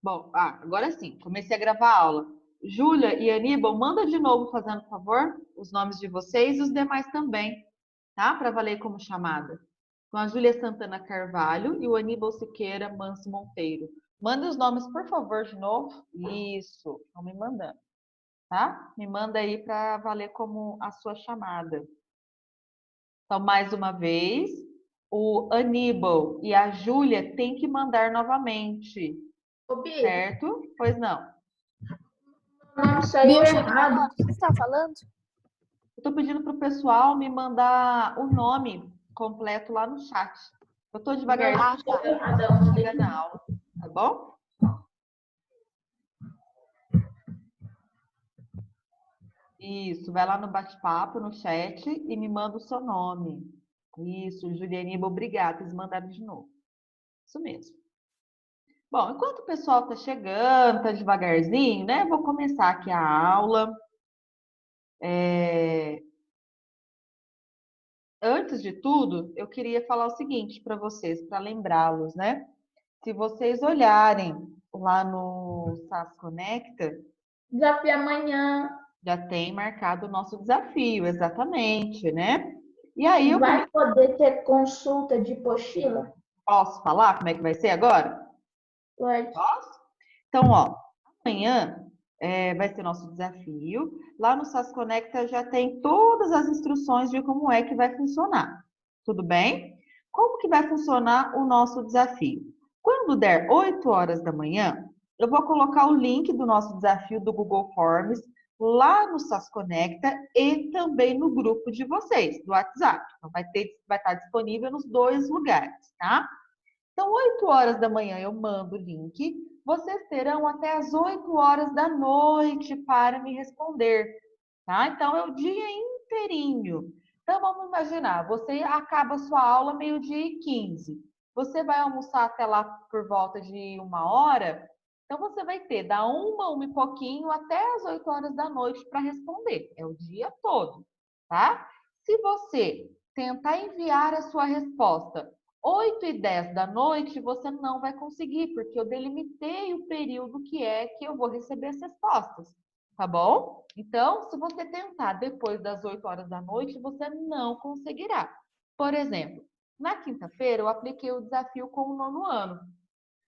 Bom, agora sim, comecei a gravar a aula. Júlia e Aníbal, manda de novo, fazendo favor, os nomes de vocês e os demais também, tá? Para valer como chamada. Com a Júlia Santana Carvalho e o Aníbal Siqueira Manso Monteiro. Manda os nomes, por favor, de novo. Isso, estão me mandando, tá? Me manda aí para valer como a sua chamada. Então, mais uma vez, o Aníbal e a Júlia têm que mandar novamente, Ô, Bia, certo? Pois não. o nome saiu Bia, cheguei errado. agora. O que você está falando? Eu estou pedindo para o pessoal me mandar o nome completo lá no chat. Eu estou devagarzinho, Não, saiu errado. Eu não mandei chega na aula, tá bom? Isso, vai lá no bate-papo, no chat e me manda o seu nome. Isso, Julianiba, obrigada, eles mandaram de novo. Isso mesmo. Bom, enquanto o pessoal está chegando, está devagarzinho, né? Vou começar aqui a aula. Antes de tudo, eu queria falar o seguinte para vocês, para lembrá-los, né? Se vocês olharem lá no SAS Conecta, Desafio amanhã. já tem marcado o nosso desafio, exatamente, né? E aí eu Vai poder ter consulta de apostila? posso falar como é que vai ser agora? Pode. Posso? Então, ó, amanhã vai ser nosso desafio. Lá no SAS Conecta já tem todas as instruções de como é que vai funcionar. Tudo bem? Como que vai funcionar o nosso desafio? Quando der 8 horas da manhã, eu vou colocar o link do nosso desafio do Google Forms lá no SAS Conecta e também no grupo de vocês, do WhatsApp. Então, vai estar disponível nos dois lugares, tá? Então, 8 horas da manhã eu mando o link. Vocês terão até as 8 horas da noite para me responder, tá? Então, é o dia inteirinho. Então, vamos imaginar, você acaba a sua aula meio-dia e 15. Você vai almoçar até lá por volta de 1 hora. Então, você vai ter da 1 e pouquinho, até as 8 horas da noite para responder. É o dia todo, tá? Se você tentar enviar a sua resposta 8h10 da noite, você não vai conseguir, porque eu delimitei o período que eu vou receber as respostas, tá bom? Então, se você tentar depois das 8 horas da noite, você não conseguirá. Por exemplo, na quinta-feira eu apliquei o desafio com o nono ano.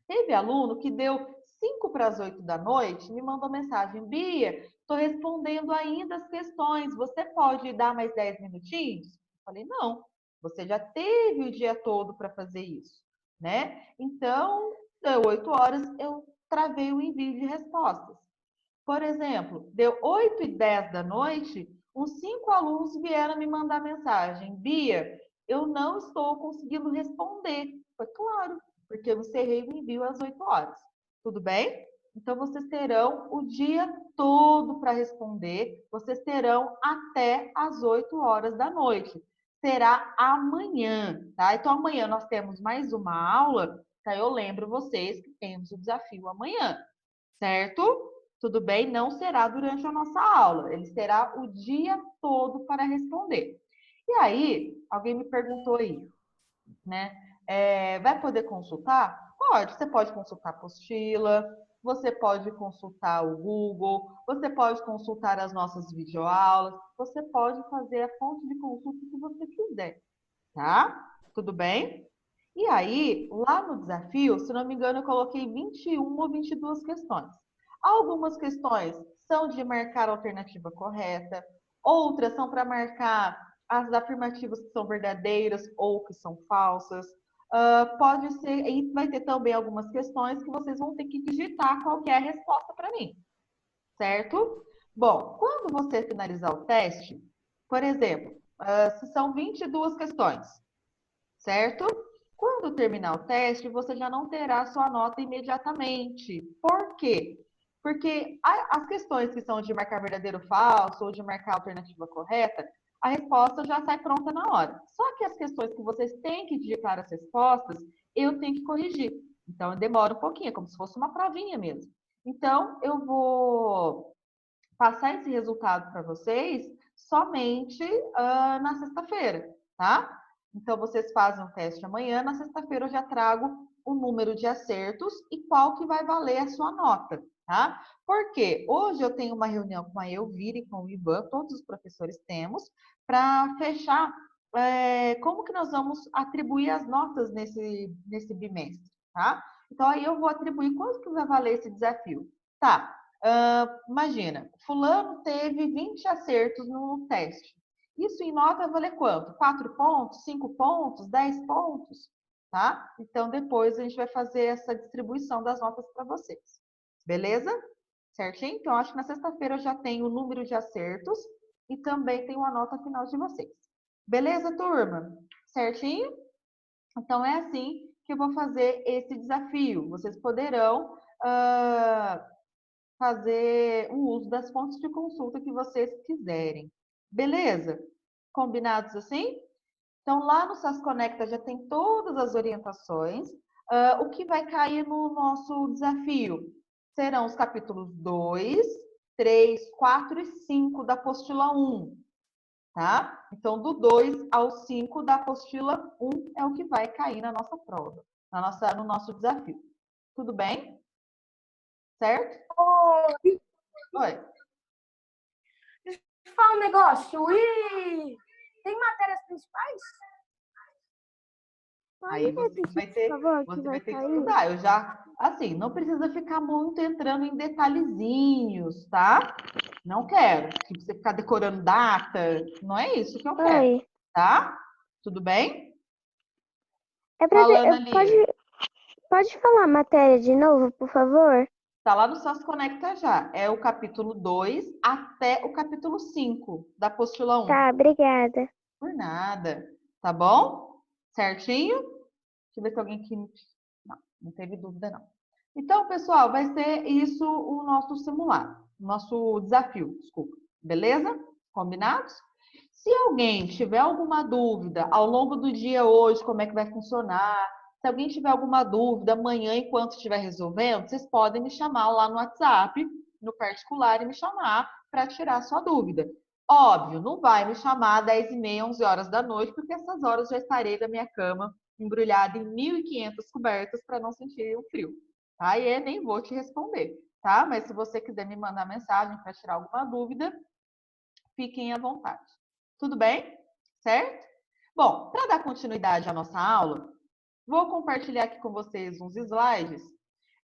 Teve aluno que deu 5 para as 8 da noite, me mandou mensagem: Bia, estou respondendo ainda as questões, você pode dar mais 10 minutinhos? Eu falei: não, você já teve o dia todo para fazer isso, né? Então, deu 8 horas, eu travei o envio de respostas. Por exemplo, deu 8h10 da noite, uns 5 alunos vieram me mandar mensagem: Bia, eu não estou conseguindo responder. Foi claro, porque eu encerrei o envio às 8 horas. Tudo bem? Então, vocês terão o dia todo para responder, vocês terão até às 8 horas da noite. Será amanhã, tá? Então, amanhã nós temos mais uma aula, tá? Eu lembro vocês que temos o desafio amanhã, certo? Tudo bem? Não será durante a nossa aula, ele será o dia todo para responder. E aí, alguém me perguntou aí, né? Vai poder consultar? Pode, você pode consultar a apostila, você pode consultar o Google, você pode consultar as nossas videoaulas, você pode fazer a fonte de consulta que você quiser, tá? Tudo bem? E aí, lá no desafio, se não me engano, eu coloquei 21 ou 22 questões. Algumas questões são de marcar a alternativa correta, outras são para marcar as afirmativas que são verdadeiras ou que são falsas. Pode ser, e vai ter também algumas questões que vocês vão ter que digitar qual que é a resposta para mim, certo? Bom, quando você finalizar o teste, por exemplo, se são 22 questões, certo? Quando terminar o teste, você já não terá sua nota imediatamente. Por quê? Porque as questões que são de marcar verdadeiro ou falso, ou de marcar a alternativa correta, a resposta já sai pronta na hora. Só que as questões que vocês têm que digitar as respostas, eu tenho que corrigir. Então, demora um pouquinho, é como se fosse uma provinha mesmo. Então, eu vou passar esse resultado para vocês somente na sexta-feira, tá? Então, vocês fazem o teste amanhã, na sexta-feira eu já trago o número de acertos e qual que vai valer a sua nota, tá? Porque hoje eu tenho uma reunião com a Elvira e com o Ivan, todos os professores temos, para fechar como que nós vamos atribuir as notas nesse bimestre, tá? Então, aí eu vou atribuir quanto que vai valer esse desafio. Tá, imagina, fulano teve 20 acertos no teste. Isso em nota vai valer quanto? 4 pontos, 5 pontos, 10 pontos, tá? Então, depois a gente vai fazer essa distribuição das notas para vocês. Beleza? Certinho? Então, acho que na sexta-feira eu já tenho o número de acertos e também tenho a nota final de vocês. Beleza, turma? Certinho? Então, é assim que eu vou fazer esse desafio. Vocês poderão fazer o uso das fontes de consulta que vocês quiserem. Beleza? Combinados assim? Então, lá no SAS Conecta já tem todas as orientações. O que vai cair no nosso desafio serão os capítulos 2, 3, 4 e 5 da apostila 1. Tá? Então, do 2 ao 5 da apostila 1 é o que vai cair na nossa prova, no nosso desafio. Tudo bem? Certo? Oi, Oi. deixa eu falar um negócio. E tem matérias principais? Aí você vai ter, que estudar. Eu já, assim, não precisa ficar muito entrando em detalhezinhos, tá? Não quero. Tipo, você ficar decorando data, não é isso que eu quero, tá? Tudo bem? Falando ali. Pode falar a matéria de novo, por favor? Tá lá no SAS Conecta já. É o capítulo 2 até o capítulo 5 da apostila 1. Tá, obrigada. Por nada. Tá bom? Certinho? Deixa eu ver se alguém aqui... Não teve dúvida, não. Então, pessoal, vai ser isso o nosso simulado. Nosso desafio, desculpa. Beleza? Combinados? Se alguém tiver alguma dúvida ao longo do dia hoje, como é que vai funcionar, se alguém tiver alguma dúvida amanhã, enquanto estiver resolvendo, vocês podem me chamar lá no WhatsApp, no particular, e me chamar para tirar a sua dúvida. Óbvio, não vai me chamar às 10h30, 11 horas da noite, porque essas horas já estarei da minha cama embrulhada em 1.500 cobertas para não sentir o frio. Tá? E eu nem vou te responder, tá? Mas se você quiser me mandar mensagem para tirar alguma dúvida, fiquem à vontade. Tudo bem? Certo? Bom, para dar continuidade à nossa aula, vou compartilhar aqui com vocês uns slides.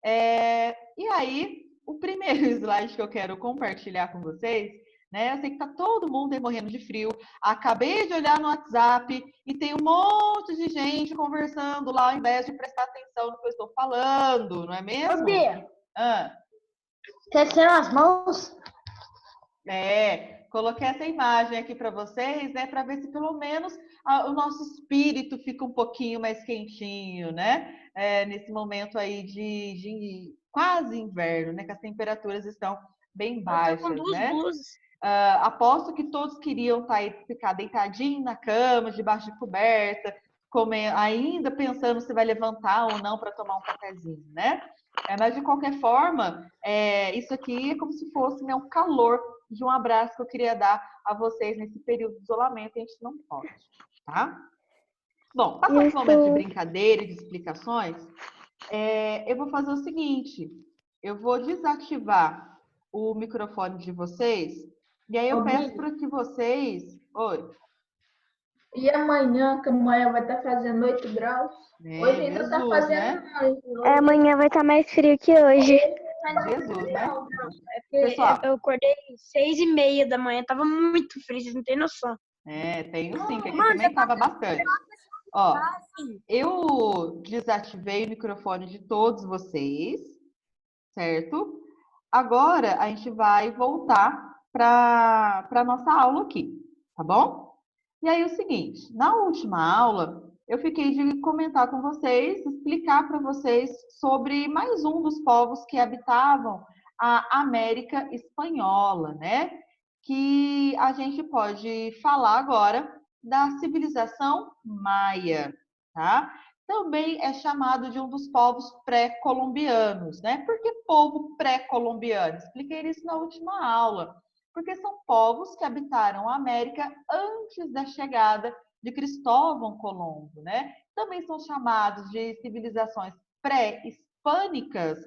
E aí, o primeiro slide que eu quero compartilhar com vocês, né? Eu sei que tá todo mundo aí morrendo de frio. Acabei de olhar no WhatsApp e tem um monte de gente conversando lá, ao invés de prestar atenção no que eu estou falando, não é mesmo? Ô, Bia, Ah, aqueceram as mãos? coloquei essa imagem aqui para vocês, né? Para ver se pelo menos o nosso espírito fica um pouquinho mais quentinho, né? Nesse momento aí de quase inverno, né? Que as temperaturas estão bem baixas, Eu tô com duas né? blusas. Aposto que todos queriam ficar deitadinho na cama, debaixo de coberta, ainda pensando se vai levantar ou não para tomar um cafezinho, né? Mas de qualquer forma, isso aqui é como se fosse, né, um calor de um abraço que eu queria dar a vocês nesse período de isolamento, a gente não pode, tá? Bom, passando esse momento de brincadeira e de explicações, eu vou fazer o seguinte, eu vou desativar o microfone de vocês, e aí eu peço para que vocês... Oi. E amanhã, que amanhã vai estar fazendo 8 graus. Hoje ainda está fazendo, né? Amanhã vai estar mais frio que hoje. Jesus, né? Pessoal, eu acordei 6h30 da manhã, tava muito frio, vocês não tem noção. Tenho sim, que aqui também estava bastante. Ó, eu desativei o microfone de todos vocês, certo? Agora a gente vai voltar para a nossa aula aqui, tá bom? E aí o seguinte, na última aula eu fiquei de comentar com vocês, explicar para vocês sobre mais um dos povos que habitavam a América Espanhola, né? Que a gente pode falar agora da civilização maia, tá? Também é chamado de um dos povos pré-colombianos, né? Por que povo pré-colombiano? Expliquei isso na última aula. Porque são povos que habitaram a América antes da chegada de Cristóvão Colombo, né? Também são chamados de civilizações pré-hispânicas,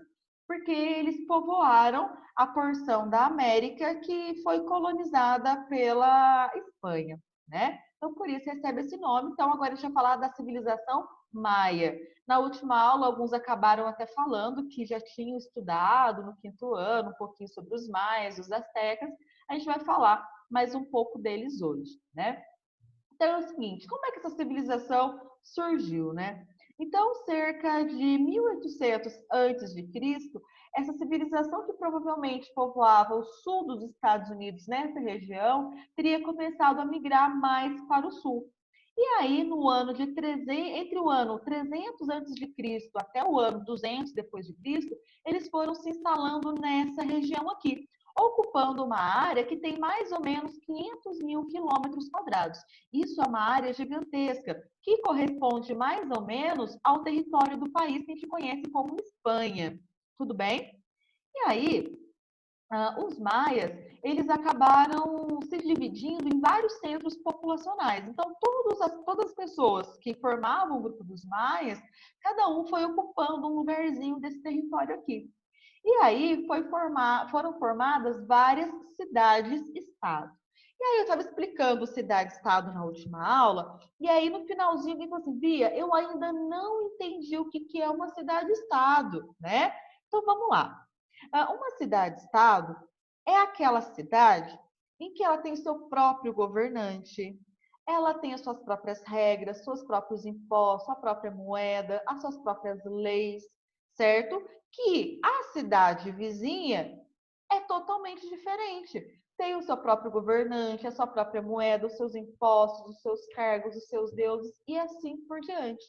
porque eles povoaram a porção da América que foi colonizada pela Espanha, né? Então, por isso recebe esse nome. Então, agora deixa eu falar da civilização maia. Na última aula, alguns acabaram até falando que já tinham estudado no 5º ano um pouquinho sobre os maias, os astecas. A gente vai falar mais um pouco deles hoje, né? Então é o seguinte, como é que essa civilização surgiu, né? Então, cerca de 1800 a.C., essa civilização que provavelmente povoava o sul dos Estados Unidos, nessa região, teria começado a migrar mais para o sul. E aí, no ano de 300, entre o ano 300 a.C. até o ano 200 depois de Cristo, eles foram se instalando nessa região aqui, ocupando uma área que tem mais ou menos 500 mil quilômetros quadrados. Isso é uma área gigantesca, que corresponde mais ou menos ao território do país que a gente conhece como Espanha. Tudo bem? E aí, os maias, eles acabaram se dividindo em vários centros populacionais. Então, todas as pessoas que formavam o grupo dos maias, cada um foi ocupando um lugarzinho desse território aqui. E aí foram formadas várias cidades-estado. E aí eu estava explicando cidade-estado na última aula, e aí no finalzinho alguém falou assim, Bia, eu ainda não entendi o que é uma cidade-estado, né? Então vamos lá. Uma cidade-estado é aquela cidade em que ela tem o seu próprio governante, ela tem as suas próprias regras, seus próprios impostos, sua própria moeda, as suas próprias leis, certo? Que a cidade vizinha é totalmente diferente. Tem o seu próprio governante, a sua própria moeda, os seus impostos, os seus cargos, os seus deuses e assim por diante.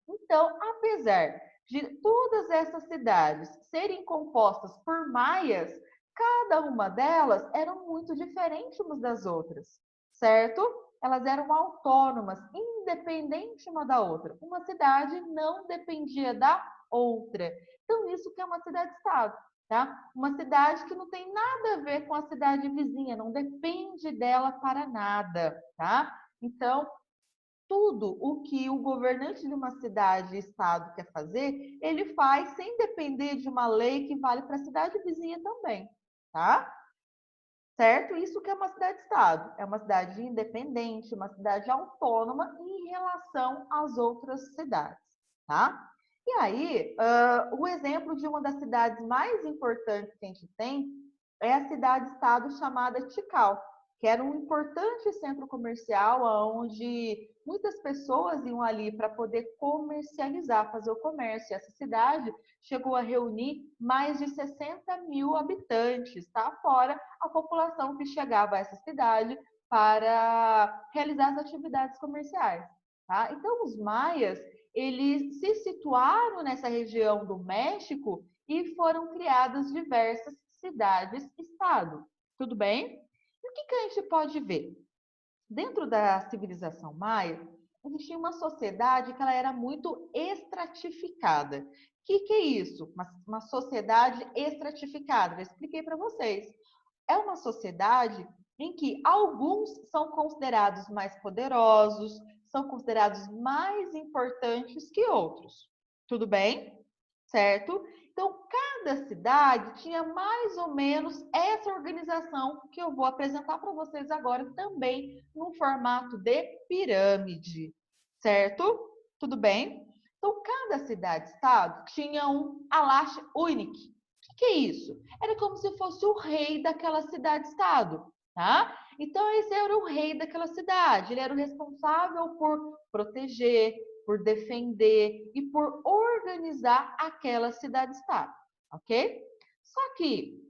Então, apesar de todas essas cidades serem compostas por maias, cada uma delas eram muito diferentes umas das outras, certo? Elas eram autônomas, independente uma da outra. Uma cidade não dependia da outra. Então, isso que é uma cidade-estado, tá? Uma cidade que não tem nada a ver com a cidade vizinha, não depende dela para nada, tá? Então, tudo o que o governante de uma cidade, estado quer fazer, ele faz sem depender de uma lei que vale para a cidade vizinha também, tá? Certo? Isso que é uma cidade-estado. É uma cidade independente, uma cidade autônoma em relação às outras cidades, tá? E aí, o exemplo de uma das cidades mais importantes que a gente tem é a cidade-estado chamada Tikal, que era um importante centro comercial onde muitas pessoas iam ali para poder comercializar, fazer o comércio. Essa cidade chegou a reunir mais de 60 mil habitantes, tá? Fora a população que chegava a essa cidade para realizar as atividades comerciais, tá? Então, os maias, eles se situaram nessa região do México e foram criadas diversas cidades-estado. Tudo bem? E o que a gente pode ver? Dentro da civilização maia, existia uma sociedade que ela era muito estratificada. O que é isso? Uma sociedade estratificada. Eu expliquei para vocês. É uma sociedade em que alguns são considerados mais poderosos, são considerados mais importantes que outros. Tudo bem? Certo? Então, cada cidade tinha mais ou menos essa organização que eu vou apresentar para vocês agora também no formato de pirâmide, certo? Tudo bem? Então, cada cidade-estado tinha um alash único. O que é isso? Era como se fosse o rei daquela cidade-estado, tá? Então, esse era o rei daquela cidade. Ele era o responsável por proteger, por defender e por organizar aquela cidade-estado, ok? Só que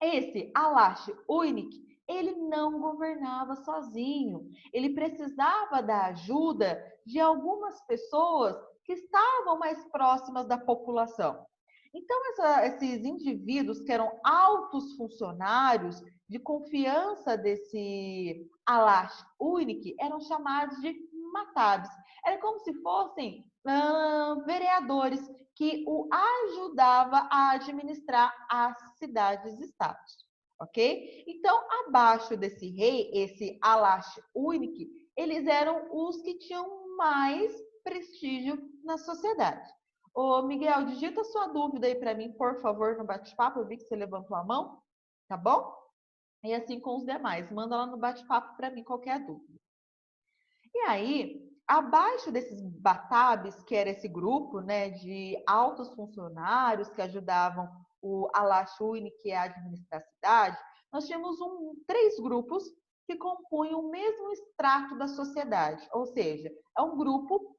esse Alash Unik, ele não governava sozinho. Ele precisava da ajuda de algumas pessoas que estavam mais próximas da população. Então, esses indivíduos que eram altos funcionários de confiança desse Alash Unik eram chamados de matabes. Era como se fossem vereadores que o ajudava a administrar as cidades-estados, ok? Então, abaixo desse rei, esse Alash Unik, eles eram os que tinham mais prestígio na sociedade. Ô, Miguel, digita sua dúvida aí para mim, por favor, no bate-papo. Eu vi que você levantou a mão, tá bom? E assim com os demais. Manda lá no bate-papo para mim qualquer dúvida. E aí, abaixo desses batabes, que era esse grupo, né, de altos funcionários que ajudavam o Alachune, que é administrar a cidade, nós tínhamos três grupos que compunham o mesmo extrato da sociedade. Ou seja,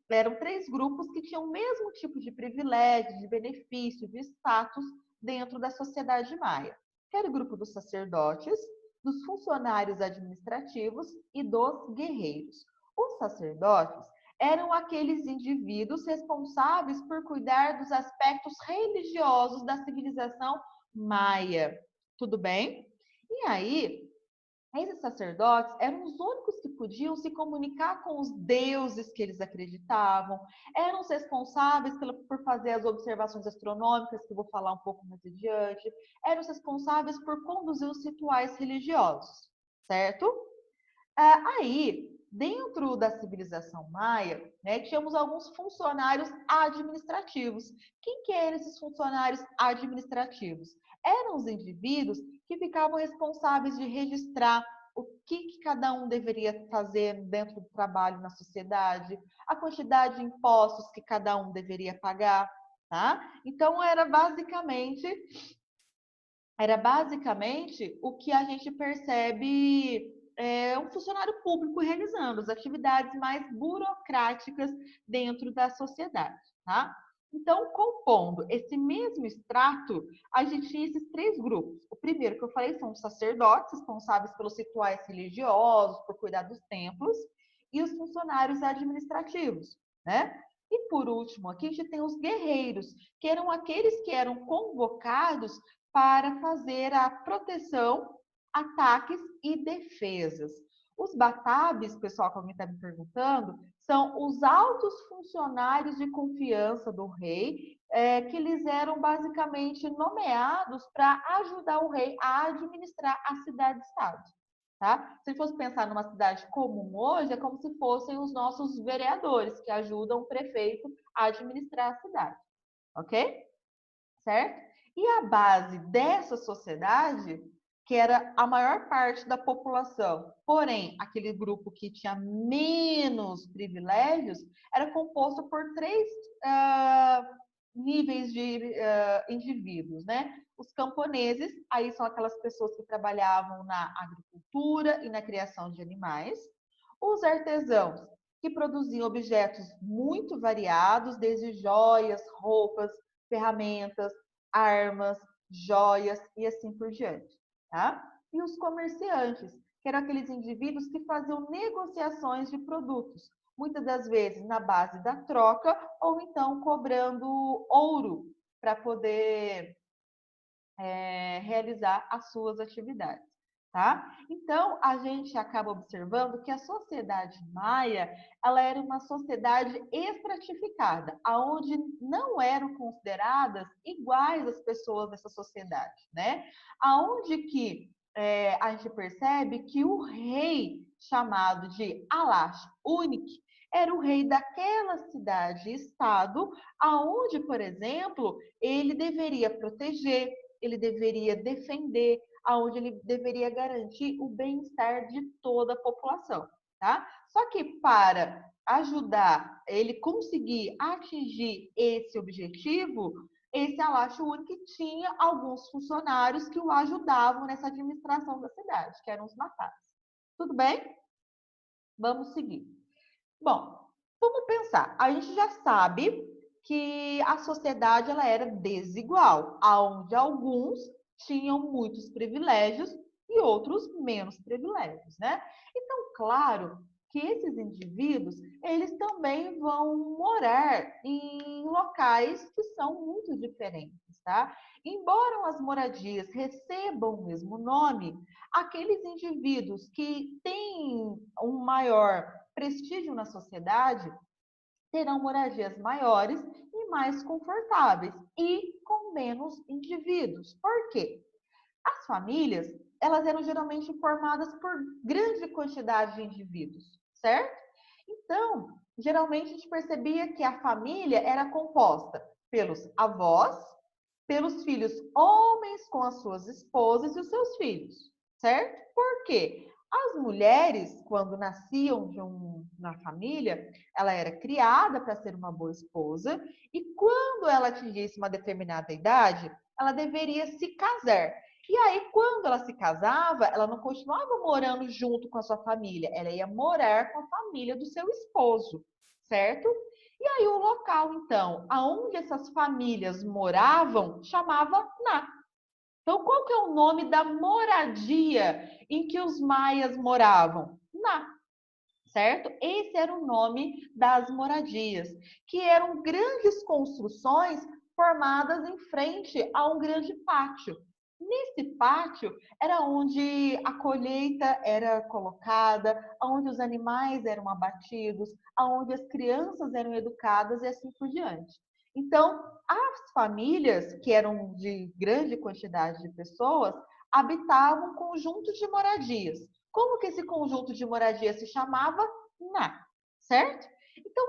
eram três grupos que tinham o mesmo tipo de privilégio, de benefício, de status dentro da sociedade maia. Que era o grupo dos sacerdotes, dos funcionários administrativos e dos guerreiros. Os sacerdotes eram aqueles indivíduos responsáveis por cuidar dos aspectos religiosos da civilização maia. Tudo bem? E aí, esses sacerdotes eram os únicos que podiam se comunicar com os deuses que eles acreditavam, eram os responsáveis por fazer as observações astronômicas, que eu vou falar um pouco mais adiante, eram os responsáveis por conduzir os rituais religiosos, certo? Aí, dentro da civilização maia, né, tínhamos alguns funcionários administrativos. Quem que eram esses funcionários administrativos? Eram os indivíduos que ficavam responsáveis de registrar o que cada um deveria fazer dentro do trabalho na sociedade, a quantidade de impostos que cada um deveria pagar, tá? Então, era basicamente o que a gente percebe um funcionário público realizando as atividades mais burocráticas dentro da sociedade, tá? Então, compondo esse mesmo extrato, a gente tinha esses três grupos. O primeiro que eu falei são os sacerdotes, responsáveis pelos rituais religiosos, por cuidar dos templos, e os funcionários administrativos, né? E por último, aqui a gente tem os guerreiros, que eram aqueles que eram convocados para fazer a proteção, ataques e defesas. Os batabes, pessoal, que alguém está me perguntando, são os altos funcionários de confiança do rei, que eles eram basicamente nomeados para ajudar o rei a administrar a cidade-estado. Tá? Se fosse pensar numa cidade comum hoje, é como se fossem os nossos vereadores, que ajudam o prefeito a administrar a cidade. Ok? Certo? E a base dessa sociedade, que era a maior parte da população, porém, aquele grupo que tinha menos privilégios, era composto por três níveis de indivíduos, né? Os camponeses, aí são aquelas pessoas que trabalhavam na agricultura e na criação de animais. Os artesãos, que produziam objetos muito variados, desde joias, roupas, ferramentas, armas, joias e assim por diante, tá? E os comerciantes, que eram aqueles indivíduos que faziam negociações de produtos, muitas das vezes na base da troca ou então cobrando ouro para poder realizar as suas atividades. Tá? Então, a gente acaba observando que a sociedade maia, ela era uma sociedade estratificada, aonde não eram consideradas iguais as pessoas dessa sociedade, né? Aonde que a gente percebe que o rei chamado de Alash Unik era o rei daquela cidade-estado, aonde, por exemplo, ele deveria proteger, ele deveria defender, aonde ele deveria garantir o bem-estar de toda a população, tá? Só que para ajudar ele conseguir atingir esse objetivo, esse Alacho Único tinha alguns funcionários que o ajudavam nessa administração da cidade, que eram os matabes. Tudo bem? Vamos seguir. Bom, vamos pensar. A gente já sabe que a sociedade ela era desigual, onde alguns tinham muitos privilégios e outros menos privilégios, né? Então, claro que esses indivíduos, eles também vão morar em locais que são muito diferentes, tá? Embora as moradias recebam o mesmo nome, aqueles indivíduos que têm um maior prestígio na sociedade terão moradias maiores e mais confortáveis e com menos indivíduos. Por quê? As famílias, elas eram geralmente formadas por grande quantidade de indivíduos, certo? Então, geralmente a gente percebia que a família era composta pelos avós, pelos filhos homens com as suas esposas e os seus filhos, certo? Por quê? As mulheres, quando nasciam na família, ela era criada para ser uma boa esposa e quando ela atingisse uma determinada idade, ela deveria se casar. E aí, quando ela se casava, ela não continuava morando junto com a sua família, ela ia morar com a família do seu esposo, certo? E aí o local, então, aonde essas famílias moravam, chamava Na. Então, qual que é o nome da moradia em que os maias moravam? Na, certo? Esse era o nome das moradias, que eram grandes construções formadas em frente a um grande pátio. Nesse pátio era onde a colheita era colocada, onde os animais eram abatidos, onde as crianças eram educadas e assim por diante. Então, as famílias, que eram de grande quantidade de pessoas, habitavam conjuntos de moradias. Como que esse conjunto de moradias se chamava? Na, certo? Então,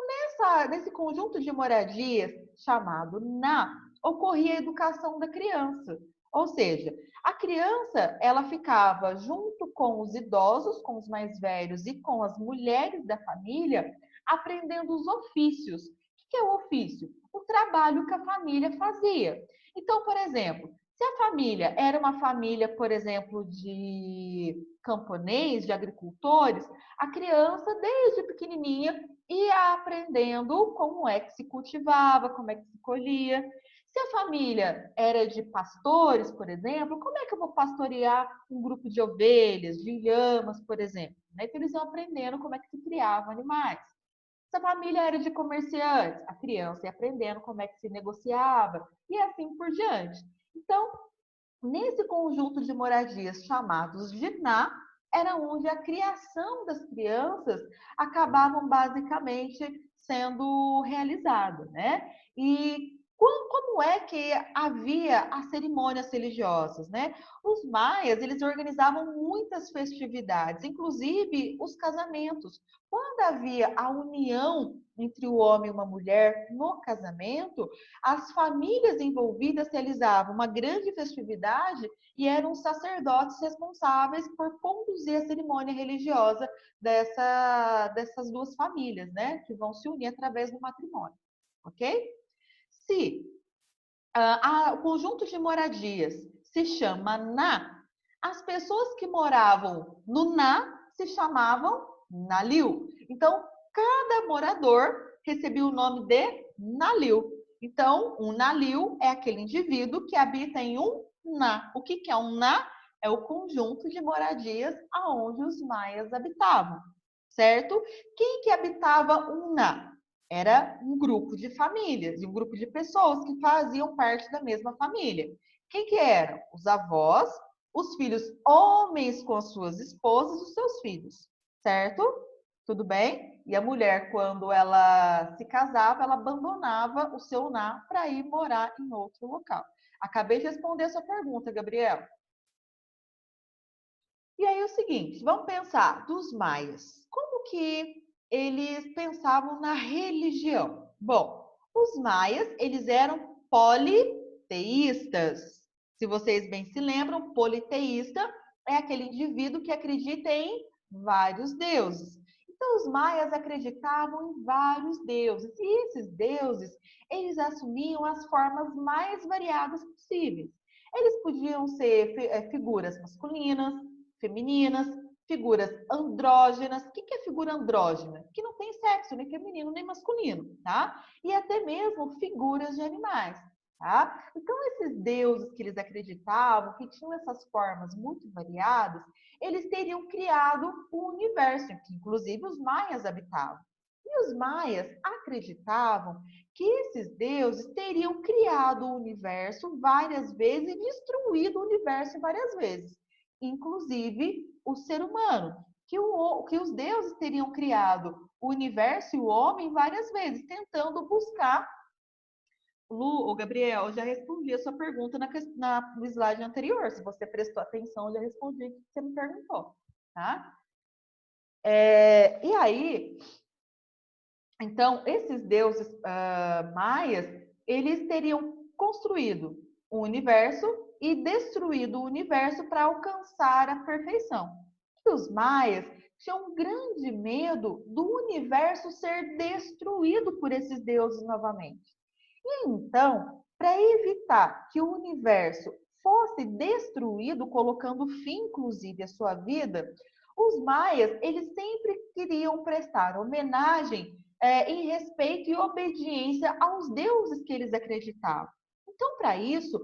nesse conjunto de moradias chamado Na, ocorria a educação da criança. Ou seja, a criança, ela ficava junto com os idosos, com os mais velhos e com as mulheres da família, aprendendo os ofícios. O que é o ofício? O trabalho que a família fazia. Então, por exemplo, se a família era uma família, por exemplo, de camponês, de agricultores, a criança, desde pequenininha, ia aprendendo como é que se cultivava, como é que se colhia. Se a família era de pastores, por exemplo, como é que eu vou pastorear um grupo de ovelhas, de lhamas, por exemplo? Então, eles iam aprendendo como é que se criavam animais. Se a família era de comerciantes, a criança ia aprendendo como é que se negociava e assim por diante. Então, nesse conjunto de moradias chamados de Na, era onde a criação das crianças acabavam basicamente sendo realizada, né? E como é que havia as cerimônias religiosas, né? Os maias, eles organizavam muitas festividades, inclusive os casamentos. Quando havia a união entre o homem e uma mulher no casamento, as famílias envolvidas realizavam uma grande festividade e eram os sacerdotes responsáveis por conduzir a cerimônia religiosa dessas duas famílias, né? Que vão se unir através do matrimônio, ok? Se o conjunto de moradias se chama Na, as pessoas que moravam no Na se chamavam Naliu. Então, cada morador recebia o nome de Naliu. Então, um Naliu é aquele indivíduo que habita em um Na. O que é um Na? É o conjunto de moradias aonde os maias habitavam, certo? Quem que habitava um Na? Era um grupo de famílias, um grupo de pessoas que faziam parte da mesma família. Quem que eram? Os avós, os filhos homens com as suas esposas, os seus filhos, certo? Tudo bem? E a mulher, quando ela se casava, ela abandonava o seu lar para ir morar em outro local. Acabei de responder a sua pergunta, Gabriel. E aí é o seguinte, vamos pensar dos maias. Como que eles pensavam na religião? Bom, os maias, eles eram politeístas. Se vocês bem se lembram, politeísta é aquele indivíduo que acredita em vários deuses. Então, os maias acreditavam em vários deuses. E esses deuses, eles assumiam as formas mais variadas possíveis. Eles podiam ser figuras masculinas, femininas, figuras andrógenas. O que é figura andrógena? Que não tem sexo, nem feminino, nem masculino, tá? E até mesmo figuras de animais, tá? Então, esses deuses que eles acreditavam, que tinham essas formas muito variadas, eles teriam criado o universo, que inclusive os maias habitavam. E os maias acreditavam que esses deuses teriam criado o universo várias vezes e destruído o universo várias vezes, inclusive o ser humano, que os deuses teriam criado o universo e o homem várias vezes, tentando buscar. Lu, Gabriel, eu já respondi a sua pergunta no slide anterior. Se você prestou atenção, eu já respondi o que você me perguntou, tá? E aí, então, esses deuses maias, eles teriam construído o universo e destruído o universo para alcançar a perfeição. E os maias tinham um grande medo do universo ser destruído por esses deuses novamente. E então, para evitar que o universo fosse destruído, colocando fim, inclusive, à sua vida, os maias, eles sempre queriam prestar homenagem em respeito e obediência aos deuses que eles acreditavam. Então, para isso,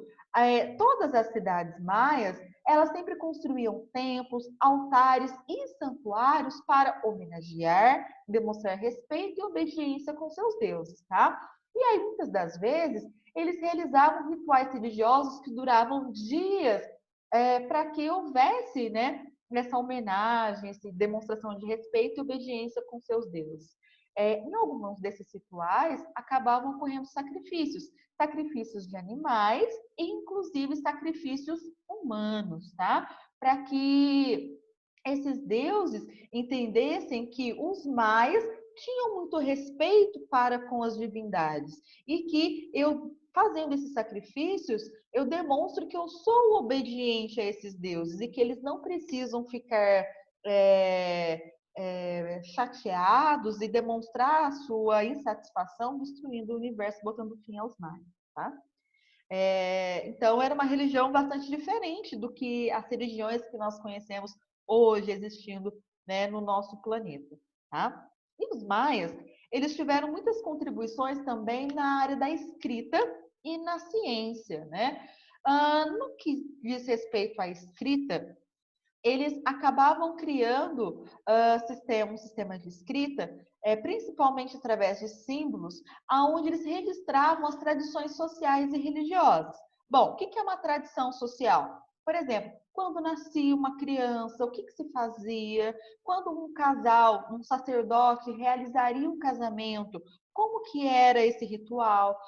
todas as cidades maias, elas sempre construíam templos, altares e santuários para homenagear, demonstrar respeito e obediência com seus deuses, tá? E aí, muitas das vezes, eles realizavam rituais religiosos que duravam dias para que houvesse, né, essa homenagem, essa demonstração de respeito e obediência com seus deuses. Em alguns desses rituais, acabavam ocorrendo sacrifícios de animais e, inclusive, sacrifícios humanos, tá? Para que esses deuses entendessem que os maias tinham muito respeito para com as divindades e que eu, fazendo esses sacrifícios, eu demonstro que eu sou obediente a esses deuses e que eles não precisam ficar chateados e demonstrar a sua insatisfação destruindo o universo, botando fim aos males, tá? Então, era uma religião bastante diferente do que as religiões que nós conhecemos hoje existindo, né, no nosso planeta, tá? E os maias, eles tiveram muitas contribuições também na área da escrita e na ciência, né? No que diz respeito à escrita, eles acabavam criando um sistema de escrita, principalmente através de símbolos, onde eles registravam as tradições sociais e religiosas. Bom, o que é uma tradição social? Por exemplo, quando nascia uma criança, o que se fazia? Quando um casal, um sacerdote realizaria um casamento, como que era esse ritual?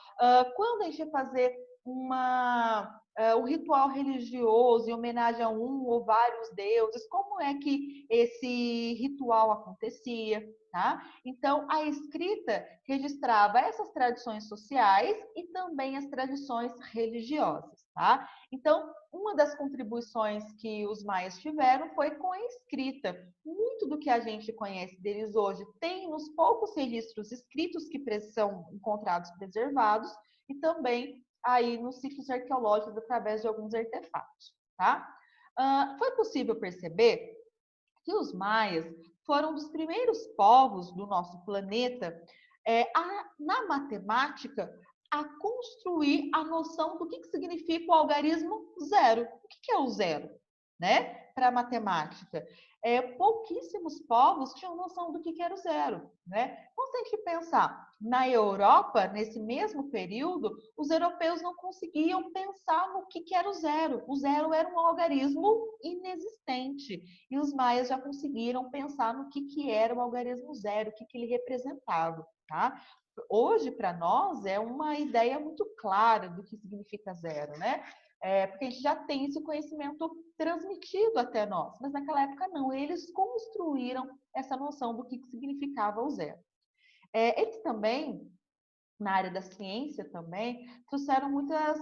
Quando a gente ia fazer um ritual religioso em homenagem a um ou vários deuses, como é que esse ritual acontecia, tá? Então, a escrita registrava essas tradições sociais e também as tradições religiosas, tá? Então, uma das contribuições que os maias tiveram foi com a escrita. Muito do que a gente conhece deles hoje tem nos poucos registros escritos que são encontrados preservados e também aí nos sítios arqueológicos através de alguns artefatos, tá? Foi possível perceber que os maias foram um dos primeiros povos do nosso planeta na matemática a construir a noção do que significa o algarismo zero. O que é o zero, né? Para a matemática. Pouquíssimos povos tinham noção do que era o zero, né? Então, se a gente pensar na Europa, nesse mesmo período, os europeus não conseguiam pensar no que era o zero. O zero era um algarismo inexistente. E os maias já conseguiram pensar no que era o algarismo zero, o que ele representava, tá? Hoje, para nós, é uma ideia muito clara do que significa zero, né? Porque a gente já tem esse conhecimento transmitido até nós, mas naquela época não, eles construíram essa noção do que significava o zero. Eles também, na área da ciência também, trouxeram muitas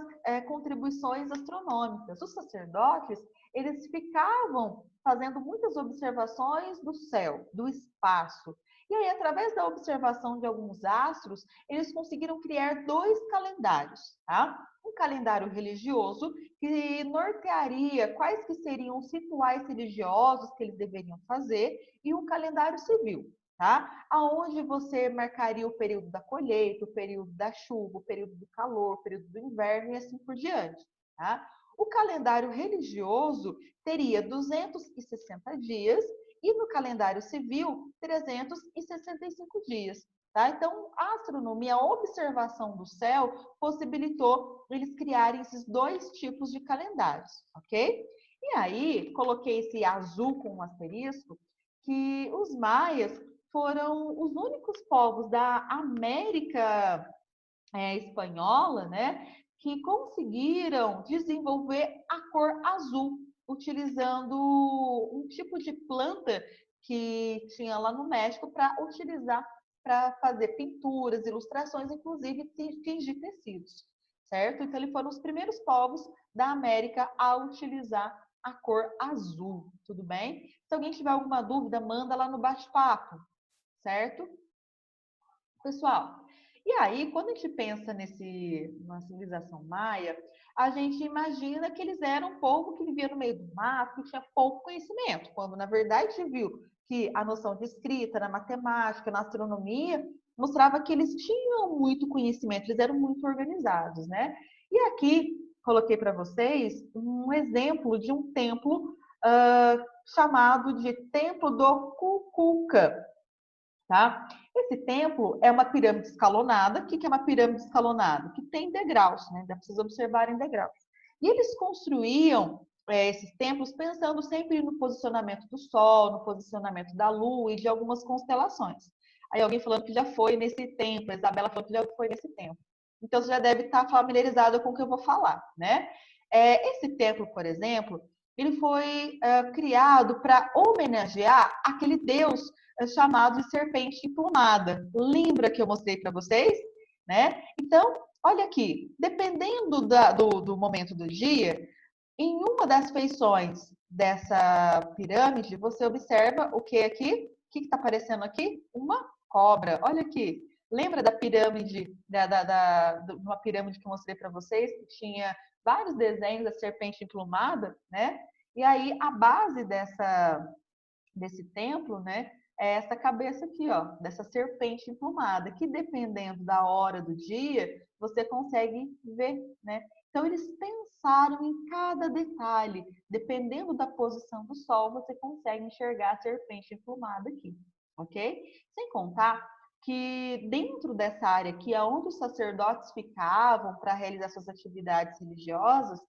contribuições astronômicas. Os sacerdotes, eles ficavam fazendo muitas observações do céu, do espaço. E aí, através da observação de alguns astros, eles conseguiram criar 2 calendários, tá? Um calendário religioso, que nortearia quais que seriam os rituais religiosos que eles deveriam fazer, e um calendário civil, tá? Aonde você marcaria o período da colheita, o período da chuva, o período do calor, o período do inverno e assim por diante, tá? O calendário religioso teria 260 dias e no calendário civil 365 dias, tá? Então, a astronomia, a observação do céu possibilitou eles criarem esses 2 tipos de calendários, ok? E aí, coloquei esse azul com um asterisco, que os maias foram os únicos povos da América espanhola, né, que conseguiram desenvolver a cor azul, utilizando um tipo de planta que tinha lá no México para utilizar para fazer pinturas, ilustrações, inclusive tingir tecidos, certo? Então, eles foram os primeiros povos da América a utilizar a cor azul, tudo bem? Se alguém tiver alguma dúvida, manda lá no bate-papo, certo? Pessoal, e aí, quando a gente pensa na civilização maia, a gente imagina que eles eram um povo que vivia no meio do mato, que tinha pouco conhecimento, quando na verdade a gente viu que a noção de escrita, na matemática, na astronomia, mostrava que eles tinham muito conhecimento, eles eram muito organizados, né? E aqui, coloquei para vocês um exemplo de um templo chamado de Templo do Kukulkan. Tá? Esse templo é uma pirâmide escalonada. O que é uma pirâmide escalonada? Que tem degraus, né? Dá para vocês observarem degraus. E eles construíam esses templos pensando sempre no posicionamento do Sol, no posicionamento da Lua e de algumas constelações. Aí alguém falando que já foi nesse templo, a Isabela falando que já foi nesse templo. Então você já deve estar familiarizado com o que eu vou falar, né? Esse templo, por exemplo, ele foi criado para homenagear aquele deus chamado de serpente emplumada. Lembra que eu mostrei para vocês? Né? Então, olha aqui, dependendo do momento do dia, em uma das feições dessa pirâmide, você observa o que aqui? O que está aparecendo aqui? Uma cobra. Olha aqui. Lembra da pirâmide, de uma pirâmide que eu mostrei para vocês, que tinha vários desenhos da serpente emplumada, né? E aí, a base desse templo, né, é essa cabeça aqui, ó, dessa serpente emplumada, que dependendo da hora do dia, você consegue ver, né? Então, eles pensaram em cada detalhe. Dependendo da posição do sol, você consegue enxergar a serpente emplumada aqui, ok? Sem contar que dentro dessa área aqui, onde os sacerdotes ficavam para realizar suas atividades religiosas,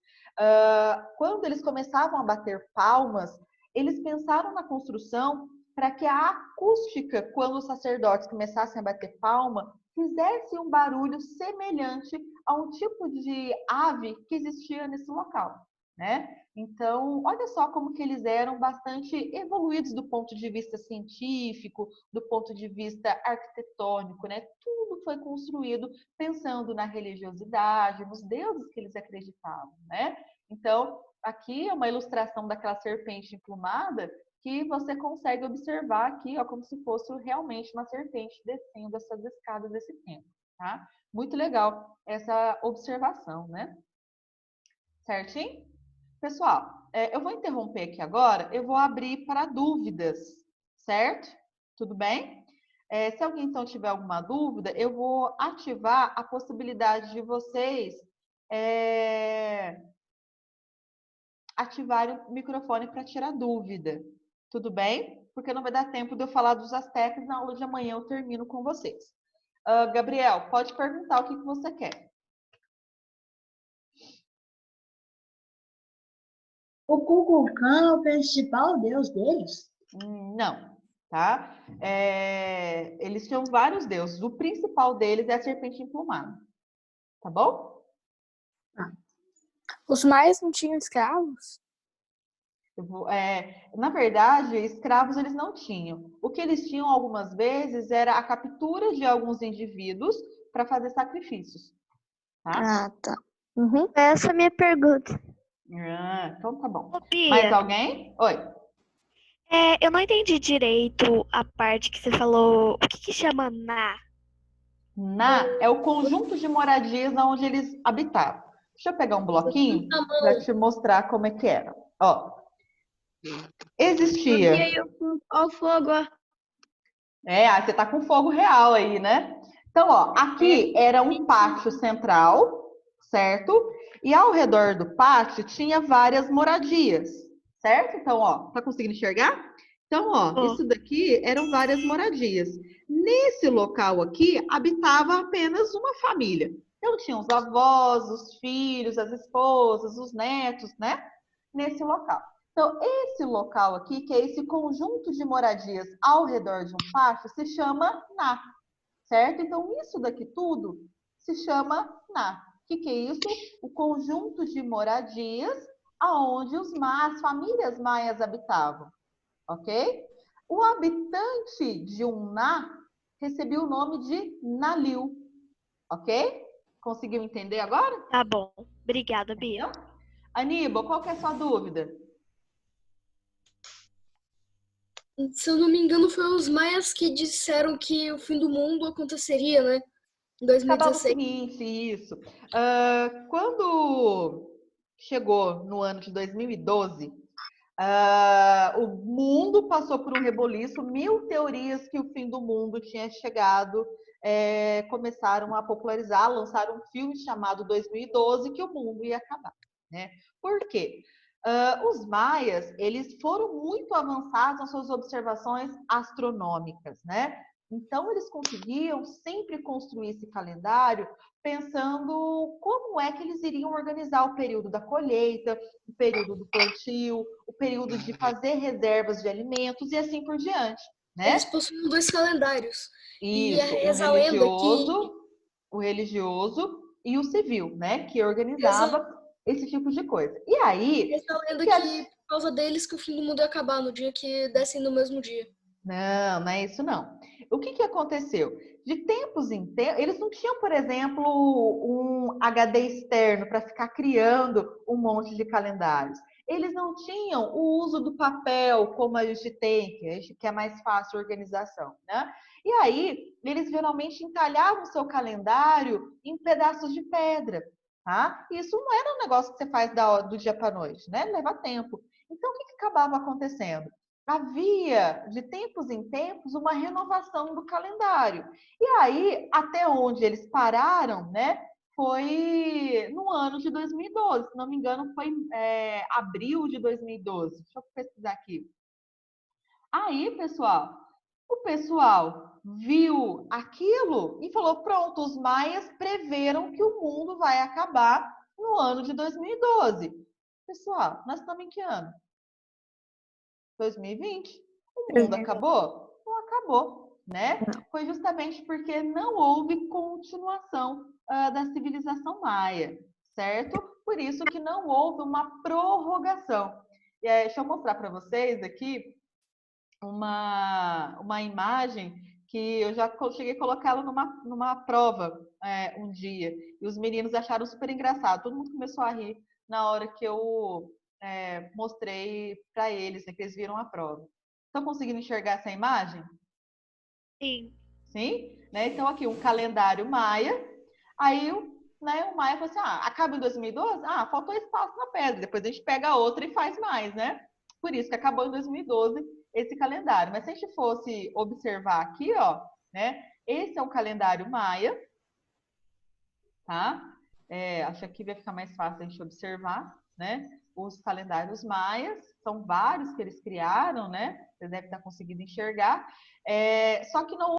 quando eles começavam a bater palmas, eles pensaram na construção para que a acústica, quando os sacerdotes começassem a bater palma, fizesse um barulho semelhante a um tipo de ave que existia nesse local, né? Então, olha só como que eles eram bastante evoluídos do ponto de vista científico, do ponto de vista arquitetônico, né? Tudo foi construído pensando na religiosidade, nos deuses que eles acreditavam, né? Então, aqui é uma ilustração daquela serpente emplumada que você consegue observar aqui, ó, como se fosse realmente uma serpente descendo essas escadas desse templo, tá? Muito legal essa observação, né? Certinho? Pessoal, eu vou interromper aqui agora, eu vou abrir para dúvidas, certo? Tudo bem? Se alguém então tiver alguma dúvida, eu vou ativar a possibilidade de vocês ativarem o microfone para tirar dúvida. Tudo bem? Porque não vai dar tempo de eu falar dos astecas, na aula de amanhã eu termino com vocês. Gabriel, pode perguntar o que você quer. O Kukulkan é o principal deus deles? Não, tá? Eles tinham vários deuses. O principal deles é a serpente emplumada. Tá bom? Os maias não tinham escravos? Na verdade, escravos eles não tinham. O que eles tinham algumas vezes era a captura de alguns indivíduos para fazer sacrifícios. Tá? Ah, tá. Uhum. Essa é a minha pergunta. Então tá bom. Ô, Bia, Mais alguém? Oi. eu não entendi direito a parte que você falou. O que chama Na? Na é o conjunto de moradias onde eles habitavam. Deixa eu pegar um bloquinho para te mostrar como é que era. Ó, existia. Olha o fogo, ó. Você tá com fogo real aí, né? Então, ó, aqui era um pátio central, certo? E ao redor do pátio tinha várias moradias, certo? Então, ó, tá conseguindo enxergar? Então, ó, isso daqui eram várias moradias. Nesse local aqui habitava apenas uma família. Então, tinha os avós, os filhos, as esposas, os netos, né? Nesse local. Então, esse local aqui, que é esse conjunto de moradias ao redor de um pátio, se chama Na, certo? Então, isso daqui tudo se chama Na. O que é isso? O conjunto de moradias aonde as famílias maias habitavam, ok? O habitante de um Na recebia o nome de Nalil, ok? Conseguiu entender agora? Tá bom. Obrigada, Bia. Não? Aníbal, qual que é a sua dúvida? Se eu não me engano, foi os maias que disseram que o fim do mundo aconteceria, né? Em Acabava o 2016. seguinte, isso. Quando chegou no ano de 2012, o mundo passou por um reboliço, 1000 teorias que o fim do mundo tinha chegado, começaram a popularizar, lançaram um filme chamado 2012, que o mundo ia acabar, né? Por quê? Os maias, eles foram muito avançados nas suas observações astronômicas, né? Então, eles conseguiam sempre construir esse calendário pensando como é que eles iriam organizar o período da colheita, o período do plantio, o período de fazer reservas de alimentos e assim por diante, né? Eles possuíam 2 calendários. E Isso, reza a lenda que... o religioso e o civil, né? Que organizava esse tipo de coisa. E aí... Reza a lenda que, por causa deles, que o fim do mundo ia acabar no dia que dessem no mesmo dia. Não, não é isso não. O que aconteceu? De tempos em tempos, eles não tinham, por exemplo, um HD externo para ficar criando um monte de calendários. Eles não tinham o uso do papel como a gente tem, que é mais fácil a organização, né? E aí, eles geralmente entalhavam o seu calendário em pedaços de pedra, tá? E isso não era um negócio que você faz do dia para a noite, né? Leva tempo. Então, o que acabava acontecendo? Havia, de tempos em tempos, uma renovação do calendário. E aí, até onde eles pararam, né, foi no ano de 2012. Se não me engano, foi abril de 2012. Deixa eu pesquisar aqui. Aí, pessoal, o pessoal viu aquilo e falou, pronto, os maias preveram que o mundo vai acabar no ano de 2012. Pessoal, nós estamos em que ano? 2020. O mundo acabou? Não acabou, né? Foi justamente porque não houve continuação da civilização maia, certo? Por isso que não houve uma prorrogação. E aí, deixa eu mostrar para vocês aqui uma imagem que eu já cheguei a colocá-la numa prova um dia. E os meninos acharam super engraçado. Todo mundo começou a rir na hora que eu mostrei para eles, né, que eles viram a prova. Estão conseguindo enxergar essa imagem? Sim. Sim? Né? Então, aqui, um calendário maia. Aí, né, o maia falou assim, acaba em 2012? Faltou espaço na pedra. Depois a gente pega outra e faz mais, né? Por isso que acabou em 2012 esse calendário. Mas se a gente fosse observar aqui, ó, né? Esse é o calendário maia, tá? Acho que aqui vai ficar mais fácil a gente observar, né? Os calendários maias, são vários que eles criaram, né? Vocês devem estar conseguindo enxergar. Só que não